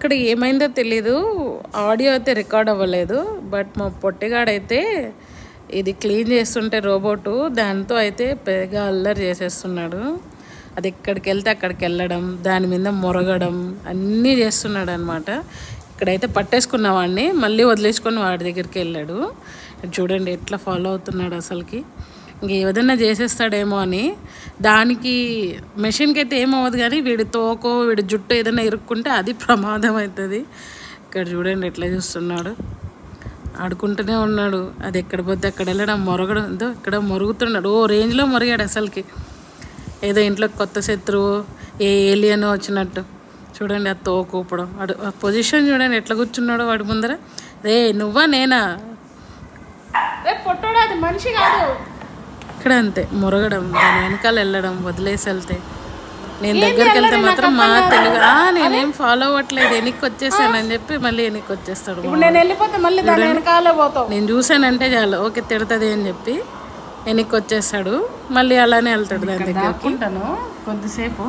అక్కడ ఏమైందో తెలీదు, ఆడియో అయితే రికార్డ్ అవ్వలేదు. బట్ మా పొట్టిగాడైతే ఇది క్లీన్ చేస్తుంటే రోబోటు దాంతో అయితే పెద్దగా అల్లరి చేసేస్తున్నాడు. అది ఎక్కడికి వెళ్తే అక్కడికి వెళ్ళడం, దాని మీద మొరగడం అన్నీ చేస్తున్నాడు అనమాట. ఇక్కడైతే పట్టేసుకున్న వాడిని మళ్ళీ వదిలేసుకొని వాడి దగ్గరికి వెళ్ళాడు. చూడండి ఎట్లా ఫాలో అవుతున్నాడు అసలుకి. ఇంక ఏదైనా చేసేస్తాడేమో అని. దానికి మెషిన్కి అయితే ఏమవ్వదు, కానీ వీడి తోకో వీడి జుట్టు ఏదైనా ఇరుక్కుంటే అది ప్రమాదం అవుతుంది. ఇక్కడ చూడండి ఎట్లా చూస్తున్నాడు, ఆడుకుంటూనే ఉన్నాడు. అది ఎక్కడ పోతే అక్కడ వెళ్ళడం, మొరగడం, ఏదో ఇక్కడ మొరుగుతున్నాడు. ఓ రేంజ్లో మొరిగాడు అసలుకి, ఏదో ఇంట్లో కొత్త శత్రువు ఏ ఏలియన్ వచ్చినట్టు. చూడండి ఆ తోకూపడం, ఆ పొజిషన్ చూడండి ఎట్లా కూర్చున్నాడో వాడి ముందర. రే నువ్వా నేనా, రే పొట్టోడా, అది మనిషి కాదు. ఇక్కడ అంతే మొరగడం, దాని వెనకాల వెళ్ళడం, వదిలేసి వెళ్తే. నేను దగ్గరికి వెళ్తే మాత్రం మా తెలుగు నేనేం ఫాలో అవ్వట్లేదు, వెనక్కి వచ్చేసానని చెప్పి మళ్ళీ వెనక్కి వచ్చేస్తాడు. నేను వెళ్ళిపోతే మళ్ళీ దాని వెనకాల పోతావు. నేను చూసానంటే చాలు, ఓకే తిడుతుంది అని చెప్పి వెనక్కి వచ్చేస్తాడు. మళ్ళీ అలానే వెళ్తాడు దాని దగ్గరికి. కొద్దిసేపు